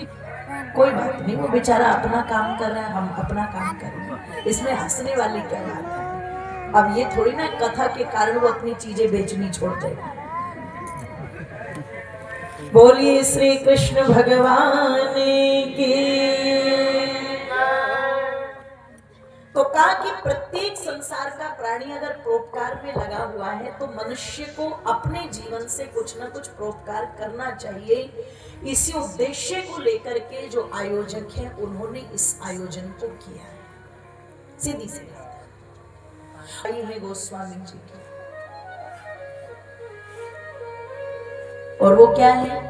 कोई बात नहीं, वो बेचारा अपना काम कर रहा है, हम अपना काम करेंगे, इसमें हंसने वाली क्या बात है। अब ये थोड़ी ना कथा के कारण वो अपनी चीजें बेचनी छोड़ देगा। बोलिए श्री कृष्ण भगवान की। तो कहा कि प्रत्येक संसार का प्राणी अगर परोपकार में लगा हुआ है तो मनुष्य को अपने जीवन से कुछ ना कुछ परोपकार करना चाहिए। इसी उद्देश्य को लेकर के जो आयोजक हैं उन्होंने इस आयोजन को किया है। सीधी सी बात है गोस्वामी जी की, और वो क्या है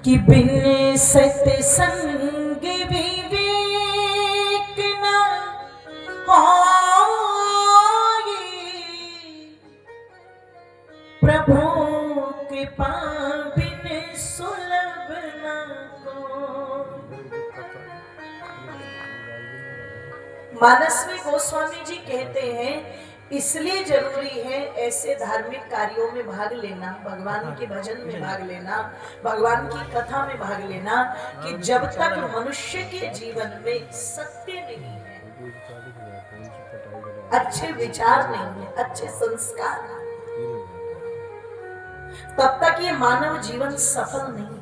कि बिन सत्संग विवेक न होई, प्रभु कृपा बिन सुलभ न को। मानस में गोस्वामी जी कहते हैं इसलिए जरूरी है ऐसे धार्मिक कार्यों में भाग लेना, भगवान के भजन में भाग लेना, भगवान की कथा में भाग लेना, कि जब तक मनुष्य के जीवन में सत्य नहीं है, अच्छे विचार नहीं है, अच्छे संस्कार नहीं, तब तक ये मानव जीवन सफल नहीं है।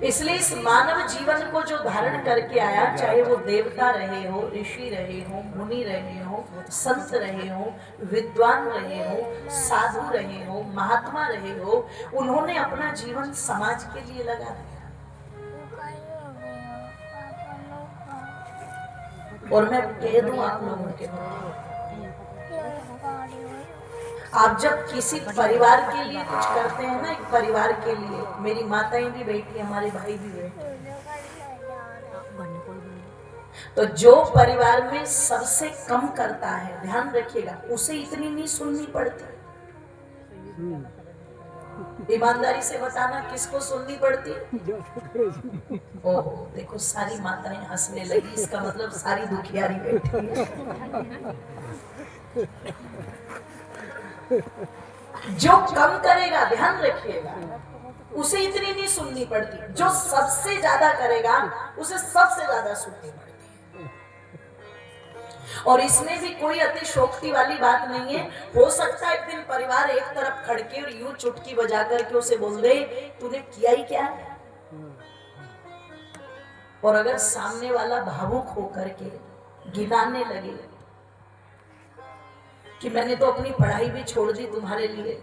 इसलिए इस मानव जीवन को जो धारण करके आया, चाहे वो देवता रहे हो, ऋषि रहे हो, मुनि रहे हो, संत रहे हो, विद्वान रहे हो, साधु रहे हो, महात्मा रहे हो, उन्होंने अपना जीवन समाज के लिए लगा दिया। और मैं कह दूं आप लोगों के, आप जब किसी परिवार के लिए कुछ करते हैं ना, एक परिवार के लिए, मेरी माताएं भी बैठी, हमारे भाई भी बैठे, तो जो परिवार में सबसे कम करता है, ध्यान रखिएगा, उसे इतनी नहीं सुननी पड़ती। ईमानदारी से बताना किसको सुननी पड़ती? ओह देखो सारी माताएं हंसने लगी, इसका मतलब सारी दुखियारी बैठी है। जो कम करेगा, ध्यान रखिएगा, उसे इतनी नहीं सुननी पड़ती, जो सबसे ज्यादा करेगा उसे सबसे ज्यादा सुननी पड़ती है। और इसमें भी कोई अतिशोक्ति वाली बात नहीं है। हो सकता है एक दिन परिवार एक तरफ खड़के और यूं चुटकी बजा करके उसे बोल दे तूने किया ही क्या है, और अगर सामने वाला भावुक होकर के गिनाने लगे कि मैंने तो अपनी पढ़ाई भी छोड़ दी तुम्हारे लिए,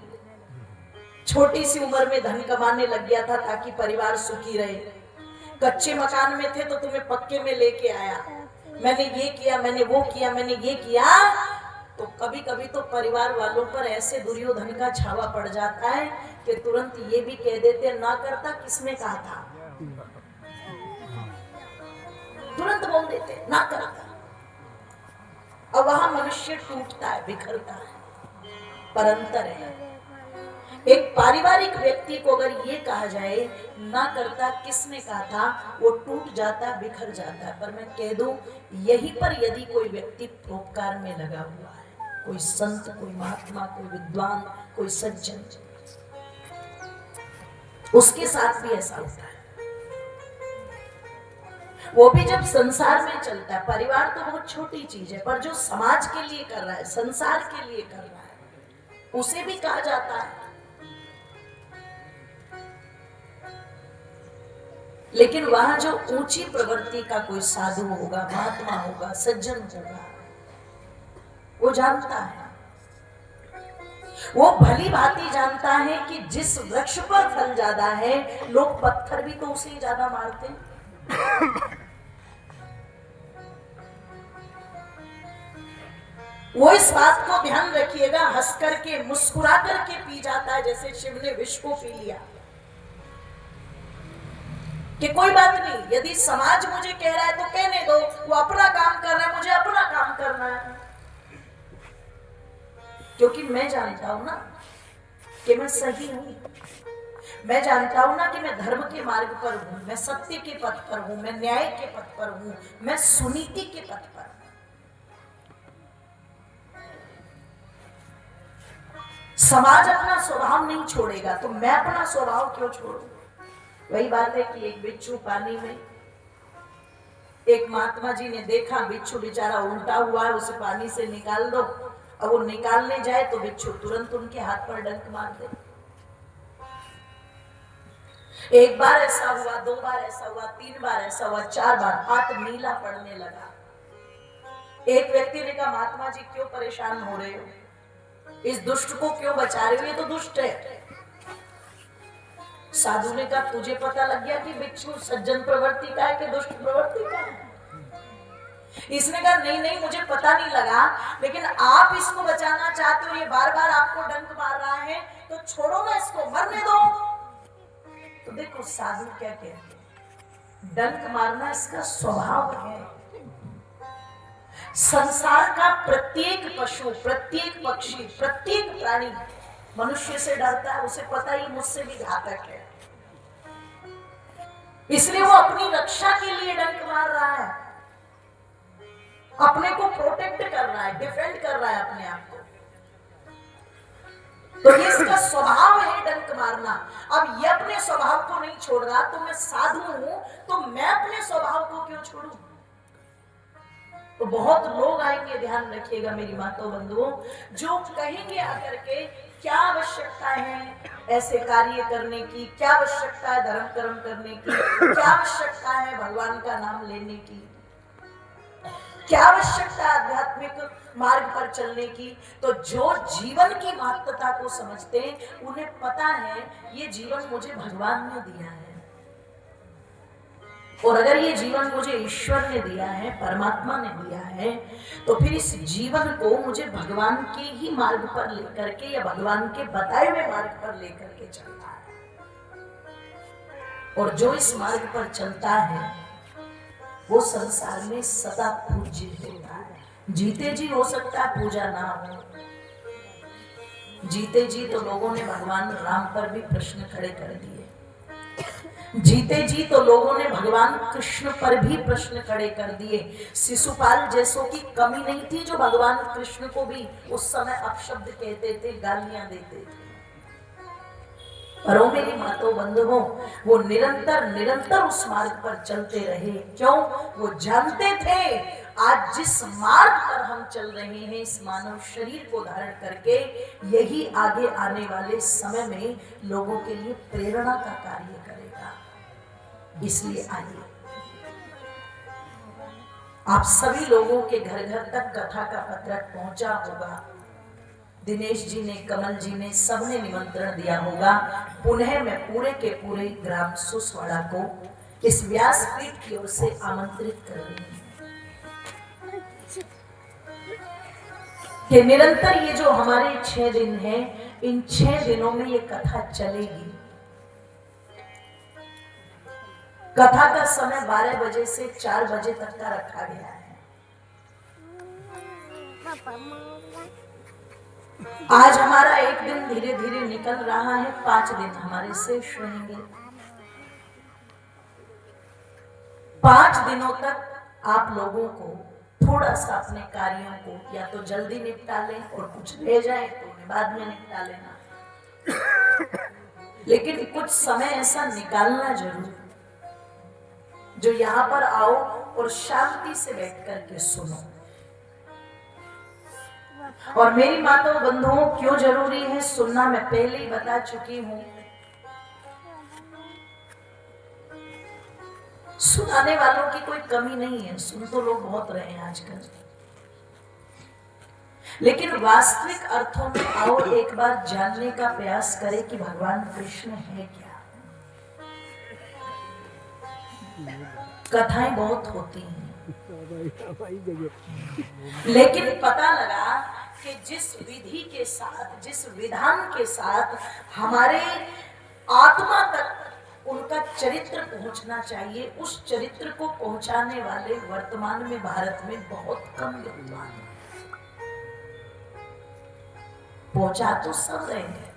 छोटी सी उम्र में धन कमाने लग गया था ताकि परिवार सुखी रहे, कच्चे मकान में थे तो तुम्हें पक्के में लेके आया, मैंने ये किया, मैंने वो किया, मैंने ये किया, तो कभी कभी तो परिवार वालों पर ऐसे दुर्योधन का छावा पड़ जाता है कि तुरंत ये भी कह देते ना करता किसने कहा था, तुरंत बोल देते ना करता। अब वहां मनुष्य टूटता है, बिखरता है। पर अंतर है, एक पारिवारिक व्यक्ति को अगर ये कहा जाए ना करता किसने कहा था, वो टूट जाता, बिखर जाता है। पर मैं कह दूं, यहीं पर यदि कोई व्यक्ति परोपकार में लगा हुआ है, कोई संत, कोई महात्मा, कोई विद्वान, कोई सज्जन, उसके साथ भी ऐसा होता है। वो भी जब संसार में चलता है, परिवार तो बहुत छोटी चीज है, पर जो समाज के लिए कर रहा है, संसार के लिए कर रहा है, उसे भी कहा जाता है। लेकिन वहां जो ऊंची प्रवृत्ति का कोई साधु होगा, महात्मा होगा, सज्जन होगा, वो जानता है, वो भली भांति जानता है कि जिस वृक्ष पर फल ज्यादा है, लोग पत्थर भी तो उसे ही ज्यादा मारते हैं। वो इस बात को ध्यान रखिएगा, हंस करके मुस्कुरा करके पी जाता है, जैसे शिव ने विष को पी लिया, कि कोई बात नहीं, यदि समाज मुझे कह रहा है तो कहने दो, वो अपना काम कर रहा है, मुझे अपना काम करना है, क्योंकि मैं जानता हूं ना कि मैं सही हूं, मैं जानता हूं ना कि मैं धर्म के मार्ग पर हूं, मैं सत्य के पथ पर हूं, मैं न्याय के पथ पर हूं, मैं सुनीति के पथ पर हूं। समाज अपना स्वभाव नहीं छोड़ेगा तो मैं अपना स्वभाव क्यों छोड़ूं? वही बात है कि एक बिच्छू पानी में, एक महात्मा जी ने देखा बिच्छू बेचारा उल्टा हुआ है, उसे पानी से निकाल दो। अब वो निकालने जाए तो बिच्छू तुरंत उनके हाथ पर डंक मार दे। एक बार ऐसा हुआ, 2 बार ऐसा हुआ, 3 बार ऐसा हुआ, 4 बार हाथ नीला पड़ने लगा। एक व्यक्ति ने कहा, महात्मा जी क्यों परेशान हो रहे हो, इस दुष्ट को क्यों बचा रहे हो, ये तो दुष्ट है। साधु ने कहा, तुझे पता लग गया कि बिच्छू सज्जन प्रवृत्ति का है कि दुष्ट प्रवृत्ति का है? इसने कहा, नहीं नहीं मुझे पता नहीं लगा, लेकिन आप इसको बचाना चाहते हो, ये बार बार आपको डंक मार रहा है, तो छोड़ो ना इसको, मरने दो। तो देखो साधु क्या कहते हैं, डंक मारना इसका स्वभाव है। संसार का प्रत्येक पशु, प्रत्येक पक्षी, प्रत्येक प्राणी मनुष्य से डरता है, उसे पता ही मुझसे भी घातक है, इसलिए वो अपनी रक्षा के लिए डंक मार रहा है, अपने को प्रोटेक्ट कर रहा है, डिफेंड कर रहा है अपने आप को। तो ये इसका स्वभाव है डंक मारना। अब ये अपने स्वभाव को नहीं छोड़ रहा, तो मैं साधु हूं तो मैं अपने स्वभाव को क्यों छोड़ूं? तो बहुत लोग आएंगे, ध्यान रखिएगा मेरी माताओं बंधुओं, जो कहेंगे आकर के क्या आवश्यकता है ऐसे कार्य करने की, क्या आवश्यकता है धर्म कर्म करने की, क्या आवश्यकता है भगवान का नाम लेने की, क्या आवश्यकता है आध्यात्मिक मार्ग पर चलने की। तो जो जीवन की महत्वता को समझते हैं उन्हें पता है ये जीवन मुझे भगवान ने दिया है, और अगर ये जीवन मुझे ईश्वर ने दिया है, परमात्मा ने दिया है, तो फिर इस जीवन को मुझे भगवान के ही मार्ग पर लेकर के या भगवान के बताए हुए मार्ग पर लेकर के चलना है। और जो इस मार्ग पर चलता है वो संसार में सदा पूज्य होता है। जीते जी हो सकता है पूजा ना हो, जीते जी तो लोगों ने भगवान राम पर भी प्रश्न खड़े कर दिए, जीते जी तो लोगों ने भगवान कृष्ण पर भी प्रश्न खड़े कर दिए। शिशुपाल जैसों की कमी नहीं थी जो भगवान कृष्ण को भी उस समय अपशब्द कहते थे, गालियां देते थे। पर ओ मेरी मातो बंधुओं, वो निरंतर निरंतर उस मार्ग पर चलते रहे। क्यों? वो जानते थे आज जिस मार्ग पर हम चल रहे हैं, इस मानव शरीर को धारण करके, यही आगे आने वाले समय में लोगों के लिए प्रेरणा का कार्य करेगा। इसलिए आइए, आप सभी लोगों के घर घर तक कथा का पत्रक पहुंचा होगा। दिनेश जी ने, कमल जी ने, सबने निमंत्रण दिया होगा। पुनः मैं पूरे के पूरे ग्राम सुसवाड़ा को इस व्यासपीठ की ओर से आमंत्रित कर रही हूं कि निरंतर ये जो हमारे 6 दिन हैं, इन 6 दिनों में ये कथा चलेगी। कथा का समय 12 बजे से 4 बजे तक का रखा गया है। आज हमारा एक दिन धीरे धीरे निकल रहा है, 5 दिन हमारे शेष रहेंगे। 5 दिनों तक आप लोगों को थोड़ा सा अपने कार्यों को या तो जल्दी निपटा लें और कुछ ले जाए तो उन्हें बाद में निपटा लेना, लेकिन कुछ समय ऐसा निकालना जरूर जो यहाँ पर आओ और शांति से बैठ करके सुनो। और मेरी माताओं बंधुओं, क्यों जरूरी है सुनना मैं पहले ही बता चुकी हूं। सुनाने वालों की कोई कमी नहीं है, सुन तो लोग बहुत रहे हैं आजकल, लेकिन वास्तविक अर्थों में आओ एक बार जानने का प्रयास करें कि भगवान कृष्ण है क्या। कथाएं बहुत होती हैं, लेकिन पता लगा कि जिस विधि के साथ, जिस विधान के साथ हमारे आत्मा तक उनका चरित्र पहुंचना चाहिए, उस चरित्र को पहुंचाने वाले वर्तमान में भारत में बहुत कम विद्वान हैं। पहुंचा तो सब रहे हैं,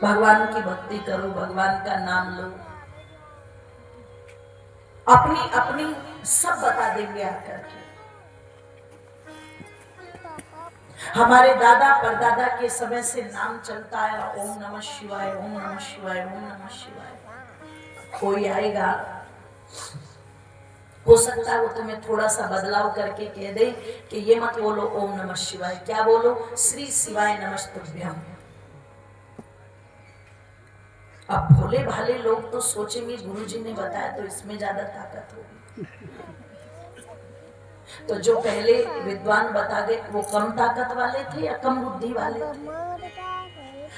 भगवान की भक्ति करो, भगवान का नाम लो, अपनी अपनी सब बता देंगे आकर के। हमारे दादा परदादा के समय से नाम चलता है, ओम नमः शिवाय, ओम नमः शिवाय, ओम नमः शिवाय। कोई आएगा, हो सकता है वो तुम्हें थोड़ा सा बदलाव करके कह दे कि ये मत बोलो ओम नमः शिवाय, क्या बोलो, श्री शिवाय नमस्तुभ्यम। अब भोले भाले लोग तो सोचेंगे गुरुजी ने बताया तो इसमें ज्यादा ताकत होगी। तो जो पहले विद्वान बता गए वो कम ताकत वाले थे या कम बुद्धि वाले थे।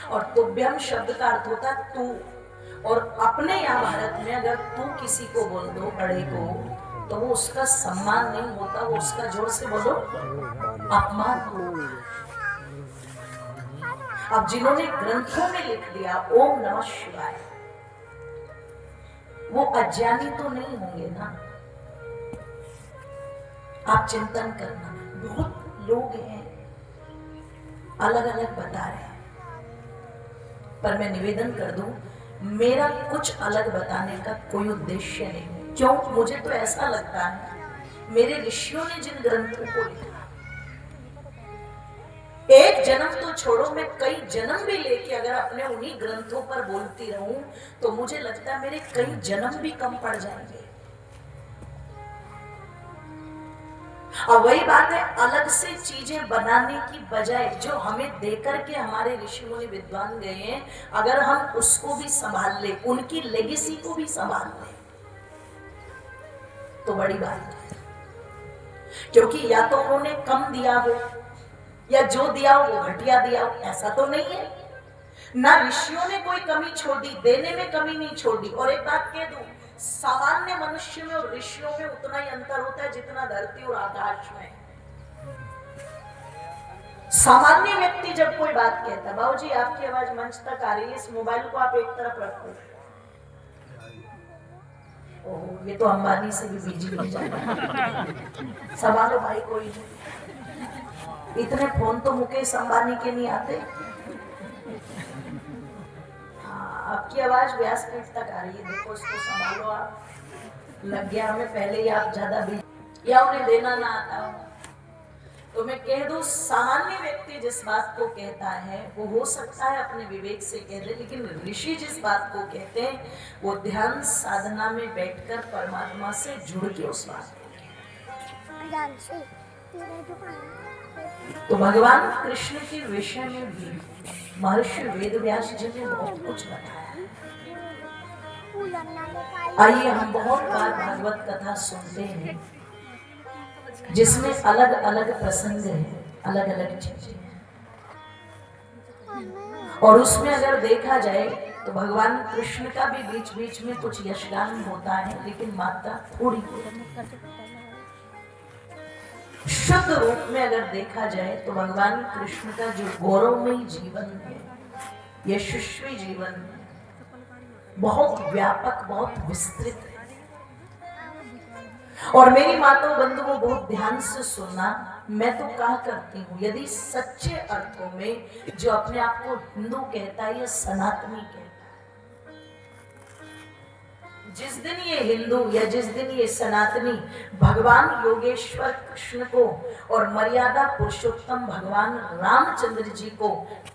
और तुभ्यम शब्द का अर्थ होता है तू, और अपने यहाँ भारत में अगर तू किसी को बोल दो बड़े को तो वो उसका सम्मान नहीं होता, वो उसका जोर से बोलो अपमान होता। अब जिन्होंने ग्रंथों में लिख दिया ओम नमः शिवाय, वो अज्ञानी तो नहीं होंगे ना। आप चिंतन करना, बहुत लोग हैं अलग अलग बता रहे हैं, पर मैं निवेदन कर दूं, मेरा कुछ अलग बताने का कोई उद्देश्य नहीं। क्यों? मुझे तो ऐसा लगता है मेरे ऋषियों ने जिन ग्रंथों को लिखा, एक जन्म तो छोड़ो, मैं कई जन्म भी लेके अगर अपने उन्हीं ग्रंथों पर बोलती रहूं तो मुझे लगता है मेरे कई जन्म भी कम पड़ जाएंगे। और वही बात है, अलग से चीजें बनाने की बजाय जो हमें देकर के हमारे ऋषि मुनि विद्वान गए हैं, अगर हम उसको भी संभाल ले, उनकी लेगेसी को भी संभाल ले तो बड़ी बात है। क्योंकि या तो उन्होंने कम दिया हो या जो दिया हो वो घटिया दिया हो, ऐसा तो नहीं है ना। ऋषियों ने कोई कमी छोड़ दी, देने में कमी नहीं छोड़ दी। और एक बात कह दूं, सामान्य मनुष्य में और ऋषियों में उतना ही अंतर होता है जितना धरती और आकाश में। सामान्य व्यक्ति जब कोई बात कहता है, बाबूजी आपकी आवाज मंच तक आ रही है, इस मोबाइल को आप एक तरफ रखो। ओह, ये तो अंबानी से भी बिजी हो जाएगा। संभालो भाई, कोई नहीं, इतने फोन तो मुकेश अंबानी के नहीं आते। आपकी आवाज व्यासपीठ तक आ रही है, देखो इसको संभालो। आप लग गया हमें पहले ही, आप ज्यादा भी या उन्हें देना ना आता हो। तो मैं कह दूं, सामान्य व्यक्ति जिस बात को कहता है वो हो सकता है अपने विवेक से कह दे, लेकिन ऋषि जिस बात को कहते हैं वो ध्यान साधना में बैठकर परमात्मा से जुड़ के उस बात को कहते हैं। तो भगवान कृष्ण के विषय में भी महर्षि वेदव्यास जी ने बहुत कुछ बताया। आइए, हम बहुत बार भागवत कथा सुनते हैं जिसमें अलग अलग प्रसंग है, अलग अलग चीजें हैं, और उसमें अगर देखा जाए तो भगवान कृष्ण का भी बीच बीच में कुछ यशगान होता है, लेकिन मात्रा थोड़ी शुद्ध रूप में अगर देखा जाए तो भगवान कृष्ण का जो गौरवमयी जीवन है, यशस्वी जीवन है, बहुत व्यापक, बहुत विस्तृत है। और मेरी माताओं बंधुओं बहुत ध्यान से सुनना, मैं तो कहा करती हूँ, यदि सच्चे अर्थों में जो अपने आप को हिंदू कहता है या सनातनी कहता है, जिस दिन ये हिंदू या जिस दिन ये सनातनी भगवान योगेश्वर कृष्ण को और मर्यादा पुरुषोत्तम भगवान रामचंद्र जी को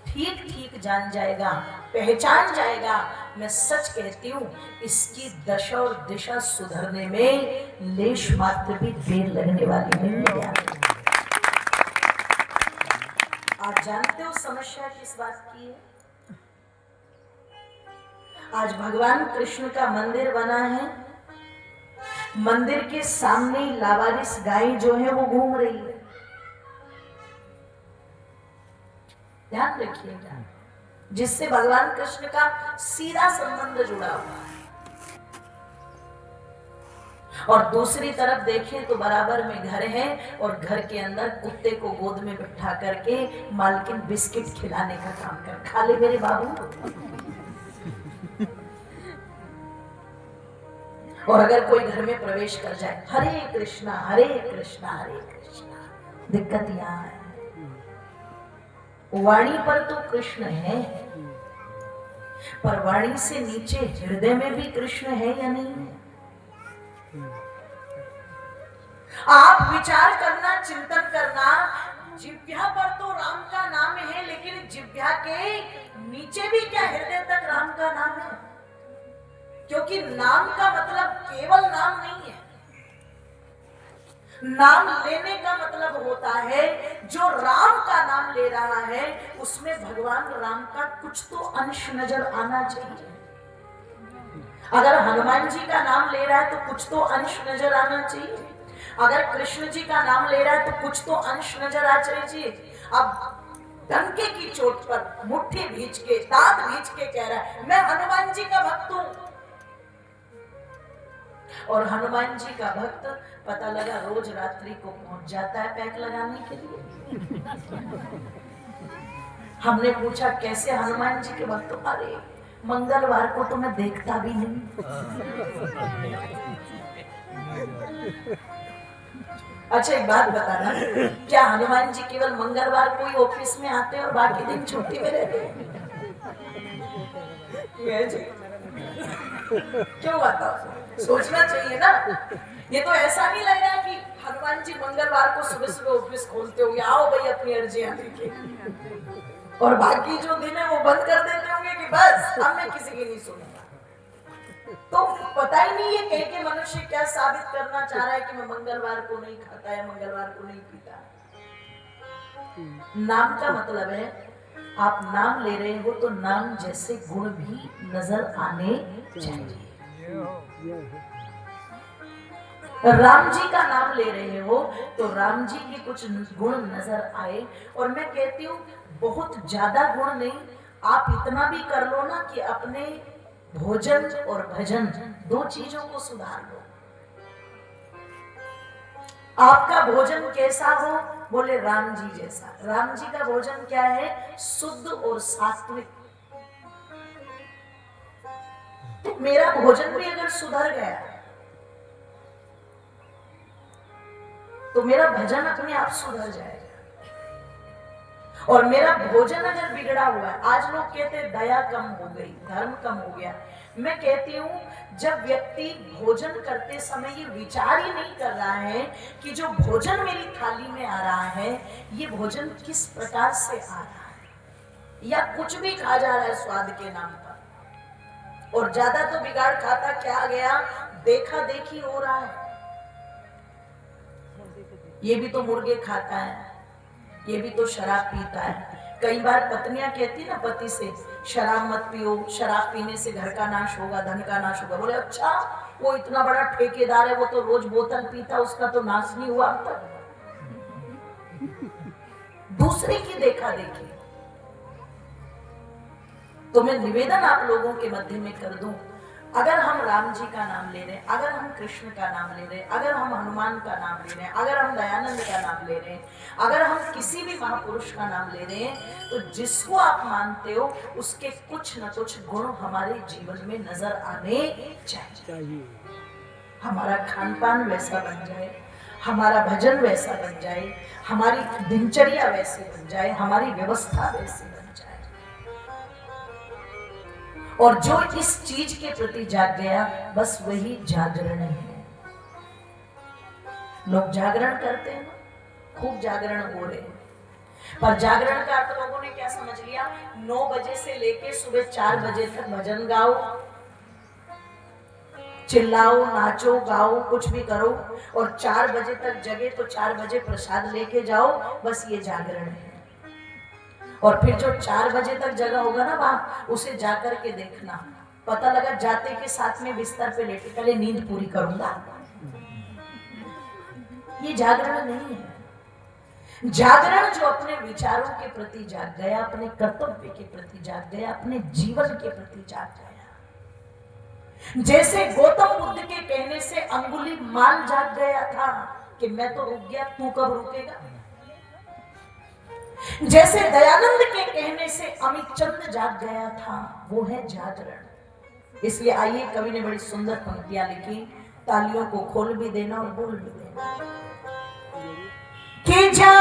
ठीक ठीक जान जाएगा, पहचान जाएगा, मैं सच कहती हूँ इसकी दशा और दिशा सुधरने में लेश मात्र भी देर लगने वाली नहीं है। आप जानते हो समस्या किस बात की है? आज भगवान कृष्ण का मंदिर बना है, मंदिर के सामने लावारिस गाय जो है वो घूम रही है। ध्यान रखिएगा, जिससे भगवान कृष्ण का सीधा संबंध जुड़ा हुआ है। और दूसरी तरफ देखें तो बराबर में घर है और घर के अंदर कुत्ते को गोद में बिठा करके मालकिन बिस्किट खिलाने का काम कर, खा ले मेरे बाबू। और अगर कोई घर में प्रवेश कर जाए, हरे कृष्णा हरे कृष्णा हरे कृष्णा, दिक्कत यहाँ है। वाणी पर तो कृष्ण है, पर वाणी से नीचे हृदय में भी कृष्ण है या नहीं है? आप विचार करना, चिंतन करना, जिह्वा पर तो राम का नाम है, लेकिन जिह्वा के नीचे भी क्या हृदय तक राम का नाम है? क्योंकि नाम का मतलब केवल नाम नहीं है। नाम लेने का मतलब होता है जो राम का नाम ले रहा है उसमें भगवान राम का कुछ तो अंश नजर आना चाहिए। अगर हनुमान जी का नाम ले रहा है तो कुछ तो अंश नजर आना चाहिए। अगर कृष्ण जी का नाम ले रहा है तो कुछ तो अंश नजर आना चाहिए। अब डंके की चोट पर मुट्ठी भींच के, दांत भींच के कह रहा है मैं हनुमान जी का भक्त हूं। और हनुमान जी का भक्त पता लगा रोज रात्रि को पहुंच जाता है पैक लगाने के लिए। हमने पूछा कैसे हनुमान जी के भक्त? अरे मंगलवार को तो मैं देखता भी नहीं। अच्छा एक बात बताना, क्या हनुमान जी केवल मंगलवार को ही ऑफिस में आते हैं और बाकी दिन छुट्टी में रहते हैं? क्यों बताओ? सोचना चाहिए ना। ये तो ऐसा नहीं लग रहा कि हनुमान जी मंगलवार को सुबह सुबह ऑफिस खोलते होंगे, आओ भाई अपनी अर्जियां लेके, और बाकी जो दिन है वो बंद कर देते होंगे कि बस अब मैं किसी की नहीं सुनूंगा। तो पता ही नहीं है कह के मनुष्य क्या साबित करना चाह रहा है कि मैं मंगलवार को नहीं खाता या मंगलवार को नहीं पीता। नाम का मतलब है आप नाम ले रहे हो तो नाम जैसे गुण भी नजर आने चाहिए। राम जी का नाम ले रहे हो तो राम जी के कुछ गुण नजर आए। और मैं कहती हूँ बहुत ज्यादा गुण नहीं, आप इतना भी कर लो ना कि अपने भोजन और भजन दो चीजों को सुधार लो। आपका भोजन कैसा हो? बोले राम जी जैसा। राम जी का भोजन क्या है? शुद्ध और सात्विक। तो मेरा भोजन भी अगर सुधर गया तो मेरा भजन अपने आप सुधर जाएगा। और मेरा भोजन अगर बिगड़ा हुआ है, आज लोग कहते हैं दया कम हो गई, धर्म कम हो गया। मैं कहती हूं जब व्यक्ति भोजन करते समय ये विचार ही नहीं कर रहा है कि जो भोजन मेरी थाली में आ रहा है ये भोजन किस प्रकार से आ रहा है, या कुछ भी खा जा रहा है स्वाद के नाम पर। और ज्यादा तो बिगाड़ खाता क्या गया, देखा देखी हो रहा है। ये भी तो मुर्गे खाता है, ये भी तो शराब पीता है। कई बार पत्नियां कहती ना पति से शराब मत पियो, शराब पीने से घर का नाश होगा, धन का नाश होगा। बोले अच्छा वो इतना बड़ा ठेकेदार है, वो तो रोज बोतल पीता, उसका तो नाश नहीं हुआ अब तक। दूसरे की देखा देखी। तो मैं निवेदन आप लोगों के मध्य में कर दूं, अगर हम राम जी का नाम ले रहे हैं, अगर हम कृष्ण का नाम ले रहे हैं, अगर हम हनुमान का नाम ले रहे हैं, अगर हम दयानंद का नाम ले रहे हैं, अगर हम किसी भी महापुरुष का नाम ले रहे हैं, तो जिसको आप मानते हो उसके कुछ न कुछ गुण हमारे जीवन में नजर आने चाहिए। हमारा खान पान वैसा बन जाए, हमारा भजन वैसा बन जाए, हमारी दिनचर्या वैसी बन जाए, हमारी व्यवस्था वैसी बन जाए। और जो इस चीज के प्रति जाग गया बस वही जागरण है। लोग जागरण करते हैं, खूब जागरण हो रहे हैं, पर जागरण का अर्थ लोगों ने क्या समझ लिया? 9 बजे से लेके सुबह 4 बजे तक भजन गाओ, चिल्लाओ, नाचो, गाओ, कुछ भी करो, और 4 बजे तक जगे तो 4 बजे प्रसाद लेके जाओ, बस ये जागरण है। और फिर जो 4 बजे तक जगह होगा ना वहां, उसे जाकर के देखना, पता लगा जाते के साथ में बिस्तर पे लेटे पहले नींद पूरी करूंगा। ये जागरण नहीं है। जागरण जो अपने विचारों के प्रति जाग गया, अपने कर्तव्य के प्रति जाग गया, अपने जीवन के प्रति जाग गया। जैसे गौतम बुद्ध के कहने से अंगुली माल जाग गया था कि मैं तो रुक गया, तू कब रुकेगा। जैसे दयानंद के कहने से अमित चंद जाग गया था, वो है जागरण। इसलिए आइए, कवि ने बड़ी सुंदर पंक्तियां लिखी, तालियों को खोल भी देना और बोल भी देना कि जा